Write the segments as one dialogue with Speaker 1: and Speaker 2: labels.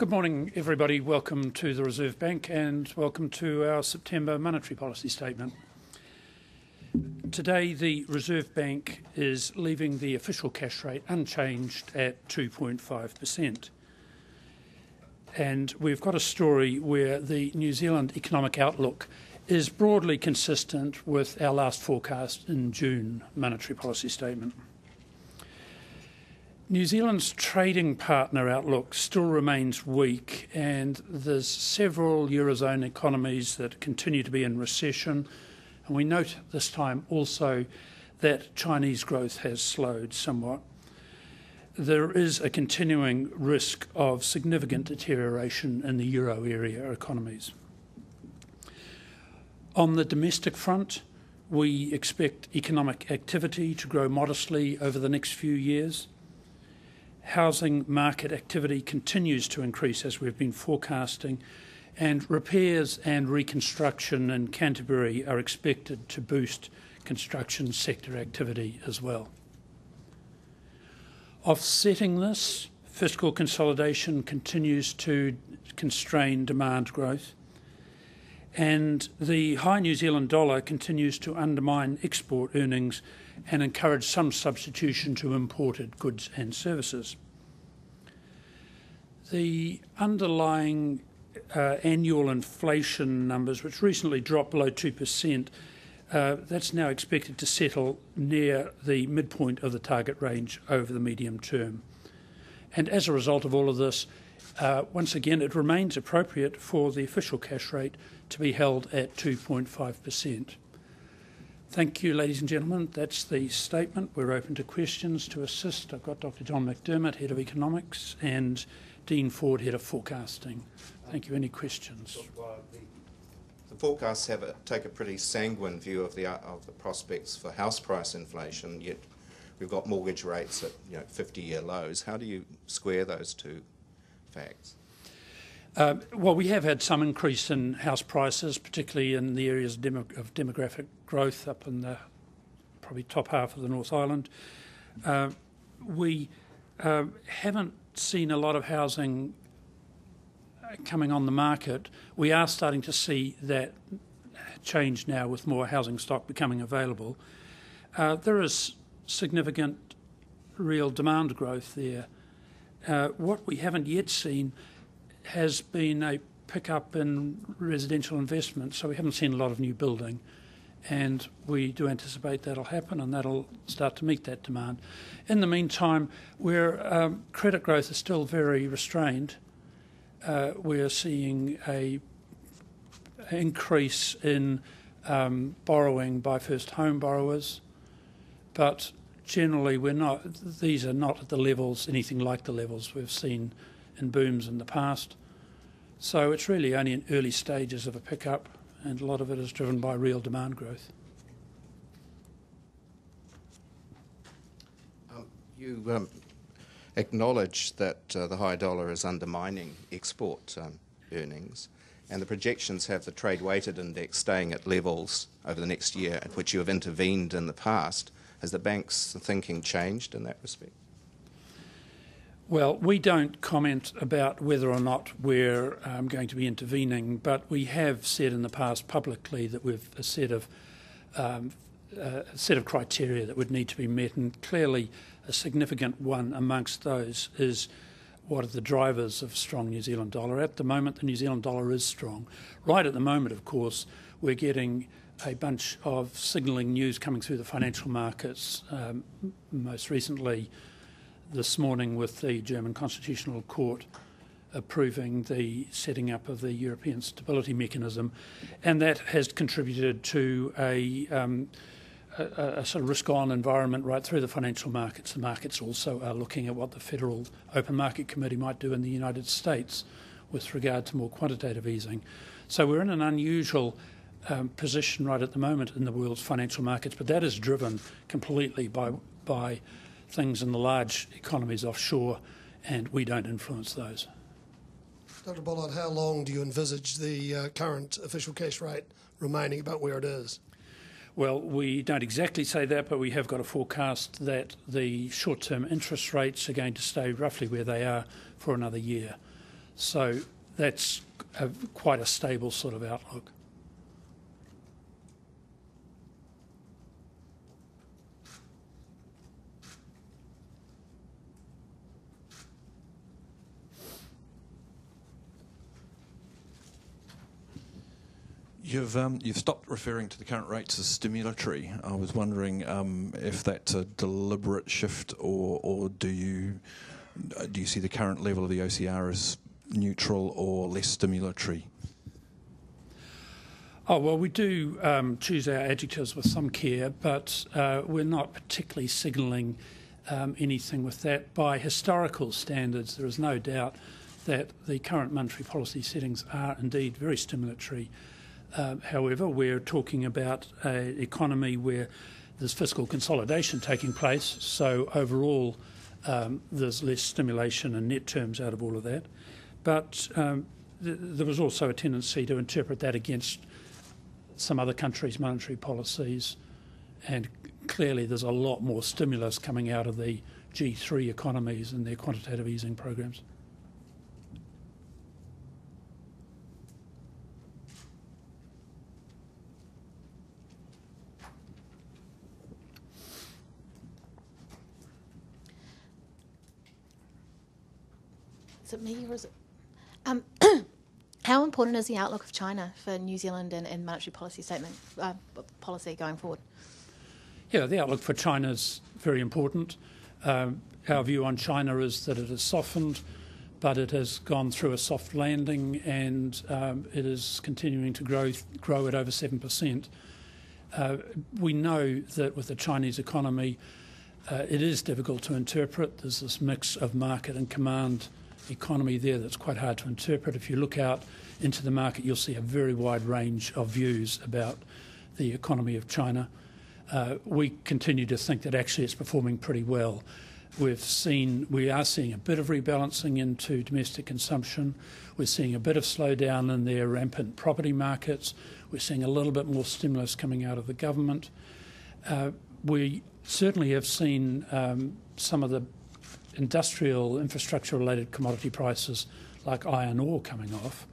Speaker 1: Good morning, everybody. Welcome to the Reserve Bank and welcome to our September monetary policy statement. Today, the Reserve Bank is leaving the official cash rate unchanged at 2.5%. And we've got a story where the New Zealand economic outlook is broadly consistent with our last forecast in June monetary policy statement. New Zealand's trading partner outlook still remains weak, and there's several Eurozone economies that continue to be in recession. And we note this time also that Chinese growth has slowed somewhat. There is a continuing risk of significant deterioration in the euro area economies. On the domestic front, we expect economic activity to grow modestly over the next few years. Housing market activity continues to increase as we've been forecasting, and repairs and reconstruction in Canterbury are expected to boost construction sector activity as well. Offsetting this, fiscal consolidation continues to constrain demand growth, and the high New Zealand dollar continues to undermine export earnings and encourage some substitution to imported goods and services. The underlying annual inflation numbers, which recently dropped below 2%, that's now expected to settle near the midpoint of the target range over the medium term. And as a result of all of this, once again, it remains appropriate for the official cash rate to be held at 2.5%. Thank you, ladies and gentlemen. That's the statement. We're open to questions. To assist, I've got Dr. John McDermott, Head of Economics, and Dean Ford, Head of Forecasting. Thank you. Any questions?
Speaker 2: The forecasts take a pretty sanguine view of the prospects for house price inflation, yet we've got mortgage rates at 50-year lows. How do you square those two facts?
Speaker 1: Well, we have had some increase in house prices, particularly in the areas of demographic growth up in the probably top half of the North Island. We haven't seen a lot of housing coming on the market. We are starting to see that change now with more housing stock becoming available. There is significant real demand growth there. What we haven't yet seen has been a pickup in residential investment, so we haven't seen a lot of new building, and we do anticipate that'll happen and that'll start to meet that demand. In the meantime, where credit growth is still very restrained, we're seeing an increase in borrowing by first home borrowers, but generally these are not at the levels, anything like the levels we've seen in booms in the past. So it's really only in early stages of a pickup, and a lot of it is driven by real demand growth.
Speaker 2: You acknowledge that the high dollar is undermining export earnings, and the projections have the Tradeweighted index staying at levels over the next year at which you have intervened in the past. Has the bank's thinking changed in that respect?
Speaker 1: Well, we don't comment about whether or not we're going to be intervening, but we have said in the past publicly that we've a set of criteria that would need to be met, and clearly a significant one amongst those is what are the drivers of strong New Zealand dollar. At the moment, the New Zealand dollar is strong. Right at the moment, of course, we're getting a bunch of signalling news coming through the financial markets, most recently this morning with the German Constitutional Court approving the setting up of the European Stability Mechanism, and that has contributed to a sort of risk-on environment right through the financial markets. The markets also are looking at what the Federal Open Market Committee might do in the United States with regard to more quantitative easing. So we're in an unusual position right at the moment in the world's financial markets, but that is driven completely by things in the large economies offshore, and we don't influence those.
Speaker 3: Dr. Bollard, how long do you envisage the current official cash rate remaining about where it is?
Speaker 1: Well, we don't exactly say that, but we have got a forecast that the short-term interest rates are going to stay roughly where they are for another year. So that's quite a stable sort of outlook.
Speaker 4: You've stopped referring to the current rates as stimulatory. I was wondering if that's a deliberate shift, or do you see the current level of the OCR as neutral or less stimulatory?
Speaker 1: Oh, well, we do choose our adjectives with some care, but we're not particularly signalling anything with that. By historical standards, there is no doubt that the current monetary policy settings are indeed very stimulatory. However, we're talking about an economy where there's fiscal consolidation taking place, so overall there's less stimulation in net terms out of all of that. But there was also a tendency to interpret that against some other countries' monetary policies, and clearly there's a lot more stimulus coming out of the G3 economies and their quantitative easing programs.
Speaker 5: Is it me or is it? How important is the outlook of China for New Zealand and monetary policy policy going forward?
Speaker 1: Yeah, the outlook for China is very important. Our view on China is that it has softened, but it has gone through a soft landing, and it is continuing to grow at over 7%. We know that with the Chinese economy, it is difficult to interpret. There's this mix of market and command economy there that's quite hard to interpret. If you look out into the market, you'll see a very wide range of views about the economy of China. We continue to think that actually it's performing pretty well. We are seeing a bit of rebalancing into domestic consumption. We're seeing a bit of slowdown in their rampant property markets. We're seeing a little bit more stimulus coming out of the government. We certainly have seen some of the industrial infrastructure-related commodity prices like iron ore coming off,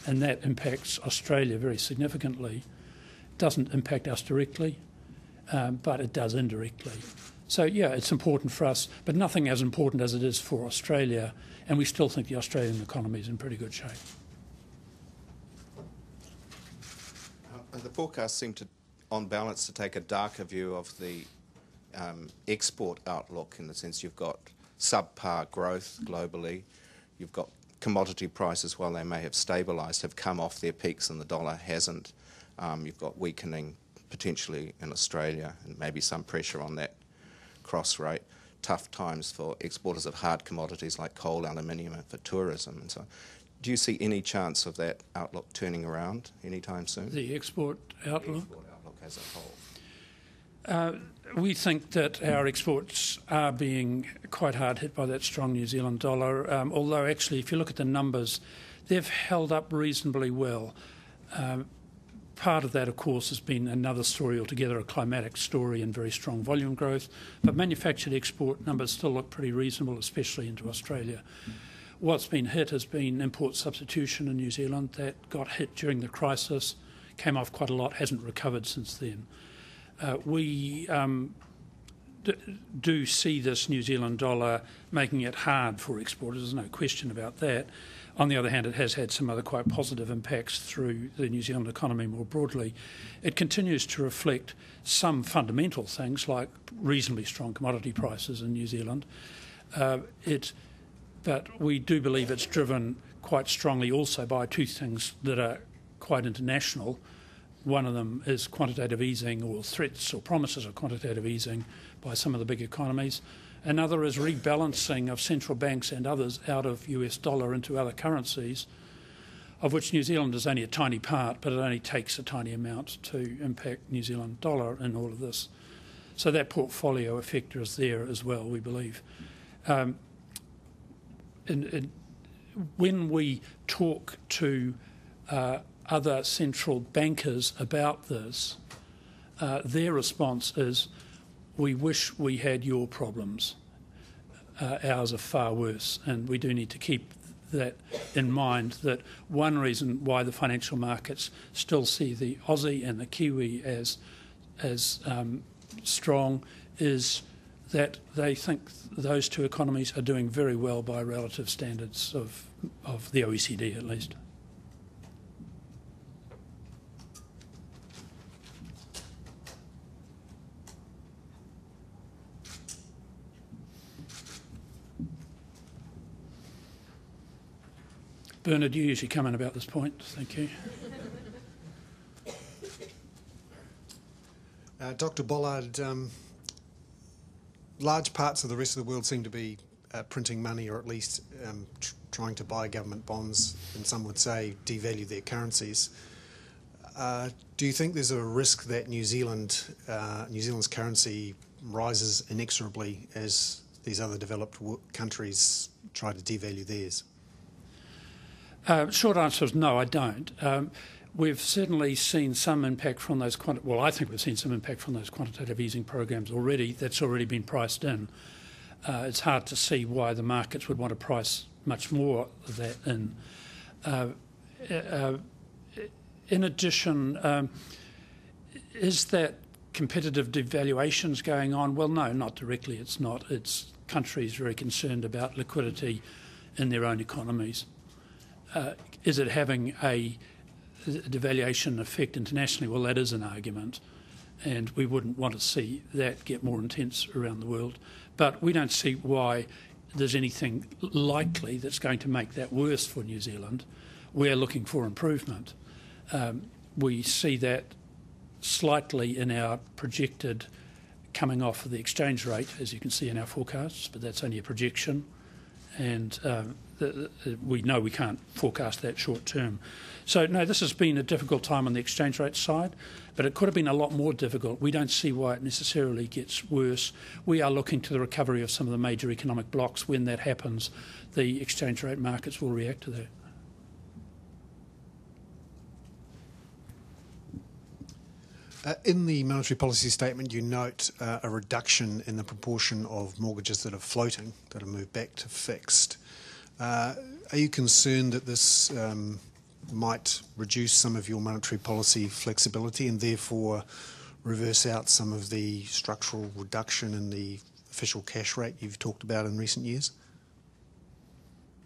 Speaker 1: and that impacts Australia very significantly. It doesn't impact us directly, but it does indirectly. So, yeah, it's important for us, but nothing as important as it is for Australia, and we still think the Australian economy is in pretty good shape.
Speaker 2: The forecasts seem to, on balance, to take a darker view of the export outlook, in the sense you've got subpar growth globally. You've got commodity prices, while they may have stabilised, have come off their peaks and the dollar hasn't. You've got weakening potentially in Australia and maybe some pressure on that cross rate. Tough times for exporters of hard commodities like coal, aluminium, and for tourism and so on. Do you see any chance of that outlook turning around anytime soon?
Speaker 1: The export outlook?
Speaker 2: The export outlook as a whole.
Speaker 1: We think that our exports are being quite hard hit by that strong New Zealand dollar, although actually if you look at the numbers, they've held up reasonably well. Part of that, of course, has been another story altogether, a climatic story and very strong volume growth, but manufactured export numbers still look pretty reasonable, especially into Australia. What's been hit has been import substitution in New Zealand. That got hit during the crisis, came off quite a lot, hasn't recovered since then. We do see this New Zealand dollar making it hard for exporters, there's no question about that. On the other hand, it has had some other quite positive impacts through the New Zealand economy more broadly. It continues to reflect some fundamental things like reasonably strong commodity prices in New Zealand. But we do believe it's driven quite strongly also by two things that are quite international. One of them is quantitative easing, or threats or promises of quantitative easing by some of the big economies. Another is rebalancing of central banks and others out of US dollar into other currencies, of which New Zealand is only a tiny part, but it only takes a tiny amount to impact New Zealand dollar in all of this. So that portfolio effect is there as well, we believe. When we talk to other central bankers about this, their response is, we wish we had your problems. Ours are far worse, and we do need to keep that in mind, that one reason why the financial markets still see the Aussie and the Kiwi as strong is that they think those two economies are doing very well by relative standards of the OECD at least. Bernard, you usually come in about this point. Thank you.
Speaker 6: Dr. Bollard, large parts of the rest of the world seem to be printing money, or at least trying to buy government bonds, and some would say devalue their currencies. Do you think there's a risk that New Zealand's currency rises inexorably as these other developed countries try to devalue theirs?
Speaker 1: Short answer is no, I don't. We've certainly seen some impact from those I think we've seen some impact from those quantitative easing programs already. That's already been priced in. It's hard to see why the markets would want to price much more of that in. In addition, is that competitive devaluations going on? Well, no, not directly. It's not. It's countries very concerned about liquidity in their own economies. Is it having a devaluation effect internationally? Well, that is an argument, and we wouldn't want to see that get more intense around the world. But we don't see why there's anything likely that's going to make that worse for New Zealand. We're looking for improvement. We see that slightly in our projected coming off of the exchange rate, as you can see in our forecasts, but that's only a projection, and we know we can't forecast that short term. So, no, this has been a difficult time on the exchange rate side, but it could have been a lot more difficult. We don't see why it necessarily gets worse. We are looking to the recovery of some of the major economic blocks. When that happens, the exchange rate markets will react to that.
Speaker 6: In the monetary policy statement, you note a reduction in the proportion of mortgages that are floating, that are moved back to fixed. Are you concerned that this might reduce some of your monetary policy flexibility and therefore reverse out some of the structural reduction in the official cash rate you've talked about in recent years?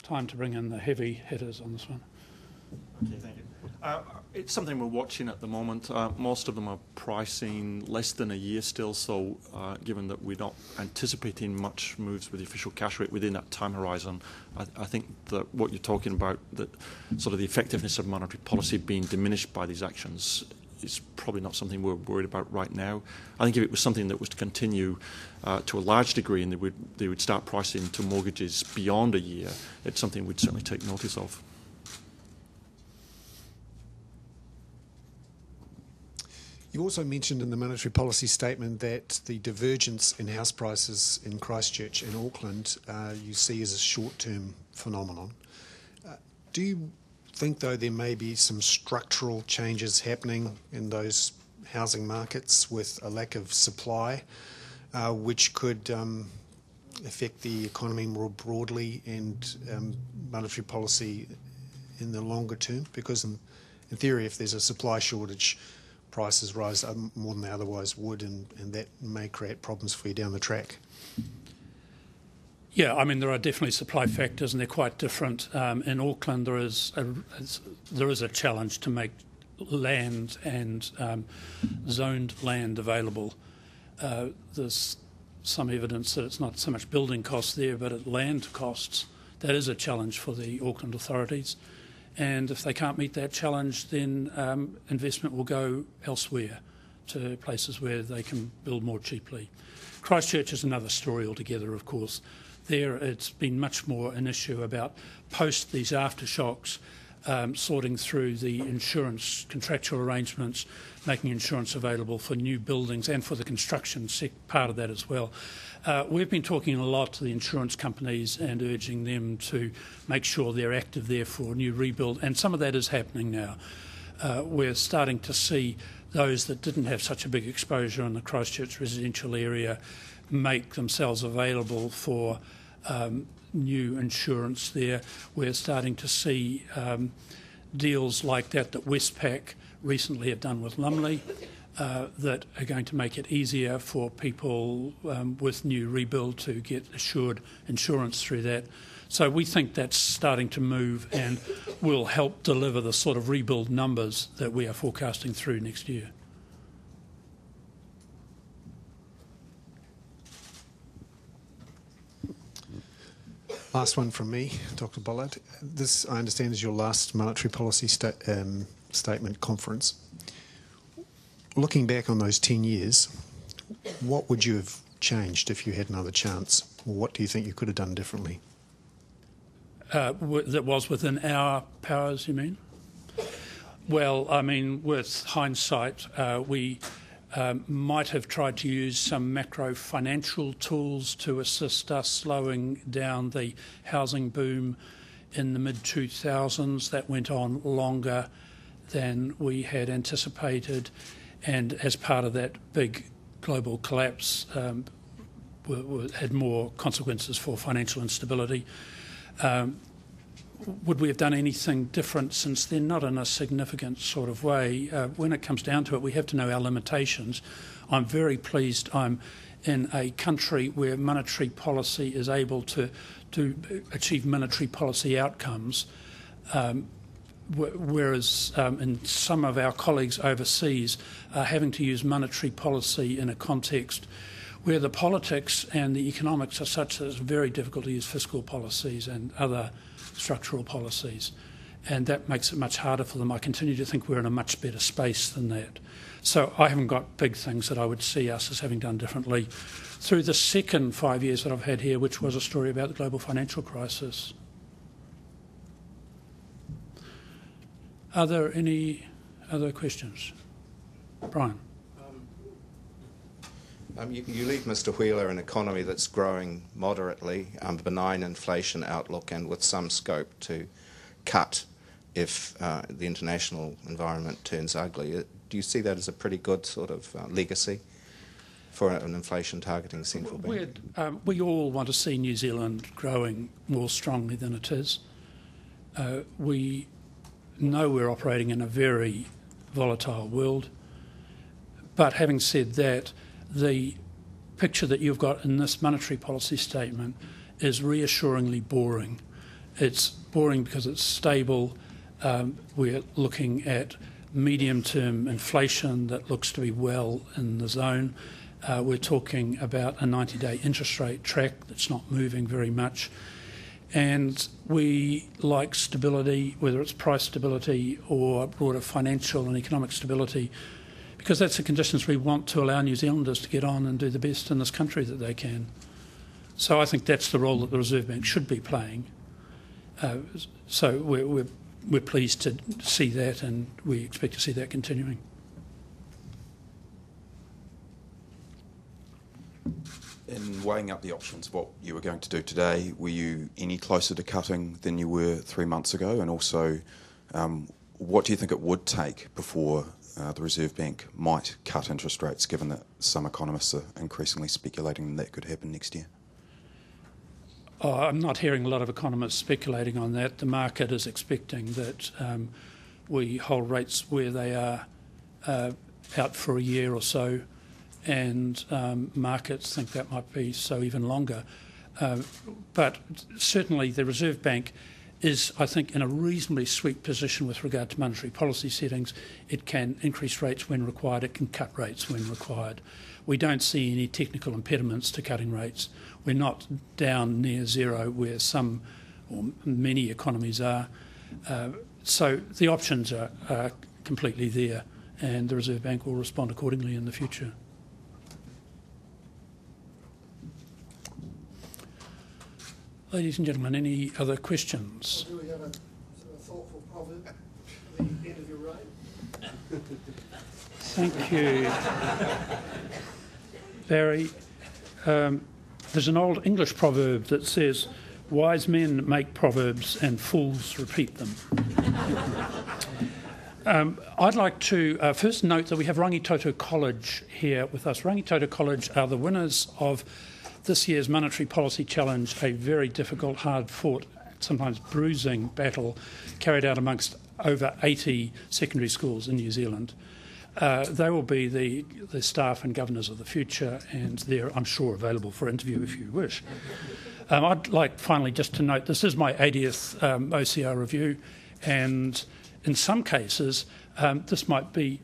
Speaker 1: Time to bring in the heavy hitters on this one.
Speaker 7: Okay, thank you. It's something we're watching at the moment. Most of them are pricing less than a year still, so given that we're not anticipating much moves with the official cash rate within that time horizon, I think that what you're talking about, that sort of the effectiveness of monetary policy being diminished by these actions, is probably not something we're worried about right now. I think if it was something that was to continue to a large degree and they would start pricing to mortgages beyond a year, it's something we'd certainly take notice of.
Speaker 6: You also mentioned in the monetary policy statement that the divergence in house prices in Christchurch and Auckland you see as a short-term phenomenon. Do you think, though, there may be some structural changes happening in those housing markets with a lack of supply, which could affect the economy more broadly and monetary policy in the longer term? Because in theory, if there's a supply shortage, prices rise more than they otherwise would, and that may create problems for you down the track.
Speaker 1: Yeah, I mean, there are definitely supply factors, and they're quite different. In Auckland, there is a challenge to make land and zoned land available. There's some evidence that it's not so much building costs there, but at land costs. That is a challenge for the Auckland authorities. And if they can't meet that challenge, then investment will go elsewhere, to places where they can build more cheaply. Christchurch is another story altogether, of course. There it's been much more an issue about post these aftershocks, sorting through the insurance contractual arrangements, making insurance available for new buildings and for the construction part of that as well. We've been talking a lot to the insurance companies and urging them to make sure they're active there for new rebuild, and some of that is happening now. We're starting to see those that didn't have such a big exposure in the Christchurch residential area make themselves available for new insurance there. We're starting to see deals like that Westpac recently have done with Lumley that are going to make it easier for people with new rebuild to get assured insurance through that. So we think that's starting to move and will help deliver the sort of rebuild numbers that we are forecasting through next year.
Speaker 6: Last one from me, Dr. Bollard. This, I understand, is your last monetary policy statement conference. Looking back on those 10 years, what would you have changed if you had another chance? Or what do you think you could have done differently?
Speaker 1: That was within our powers, you mean? Well, I mean, with hindsight, we might have tried to use some macro financial tools to assist us slowing down the housing boom in the mid-2000s. That went on longer than we had anticipated, and as part of that big global collapse had more consequences for financial instability. Would we have done anything different since then? Not in a significant sort of way. When it comes down to it, we have to know our limitations. I'm very pleased I'm in a country where monetary policy is able to achieve monetary policy outcomes, whereas in some of our colleagues overseas are having to use monetary policy in a context where the politics and the economics are such that it's very difficult to use fiscal policies and other structural policies, and that makes it much harder for them. I continue to think we're in a much better space than that. So I haven't got big things that I would see us as having done differently through the second 5 years that I've had here, which was a story about the global financial crisis. Are there any other questions? Brian?
Speaker 2: You leave Mr. Wheeler an economy that's growing moderately, benign inflation outlook, and with some scope to cut if the international environment turns ugly. Do you see that as a pretty good sort of legacy for an inflation targeting central bank?
Speaker 1: We all want to see New Zealand growing more strongly than it is. We know we're operating in a very volatile world, but having said that, the picture that you've got in this monetary policy statement is reassuringly boring. It's boring because it's stable. We're looking at medium-term inflation that looks to be well in the zone. We're talking about a 90-day interest rate track that's not moving very much. And we like stability, whether it's price stability or broader financial and economic stability, because that's the conditions we want to allow New Zealanders to get on and do the best in this country that they can. So I think that's the role that the Reserve Bank should be playing. So we're pleased to see that, and we expect to see that continuing.
Speaker 8: In weighing up the options, what you were going to do today, were you any closer to cutting than you were 3 months ago? And also, what do you think it would take before the Reserve Bank might cut interest rates, given that some economists are increasingly speculating that could happen next year?
Speaker 1: I'm not hearing a lot of economists speculating on that. The market is expecting that we hold rates where they are out for a year or so, and markets think that might be so even longer. But certainly the Reserve Bank is, I think, in a reasonably sweet position with regard to monetary policy settings. It can increase rates when required, it can cut rates when required. We don't see any technical impediments to cutting rates. We're not down near zero where some or many economies are. So the options are completely there, and the Reserve Bank will respond accordingly in the future. Ladies and gentlemen, any other questions?
Speaker 3: Do we have a sort of thoughtful proverb at the end of your reign?
Speaker 1: Thank you, Barry. There's an old English proverb that says, "Wise men make proverbs and fools repeat them." I'd like to first note that we have Rangitoto College here with us. Rangitoto College are the winners of this year's monetary policy challenge a very difficult, hard-fought, sometimes bruising battle carried out amongst over 80 secondary schools in New Zealand. They will be the staff and governors of the future, and they're, I'm sure, available for interview if you wish. I'd like finally just to note this is my 80th OCR review, and in some cases this might be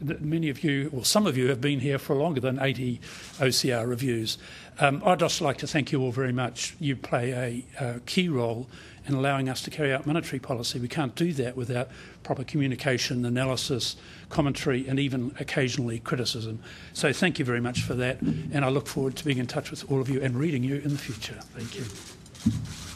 Speaker 1: that many of you, or some of you, have been here for longer than 80 OCR reviews. I'd just like to thank you all very much. You play a key role in allowing us to carry out monetary policy. We can't do that without proper communication, analysis, commentary, and even occasionally criticism. So thank you very much for that, and I look forward to being in touch with all of you and reading you in the future. Thank you.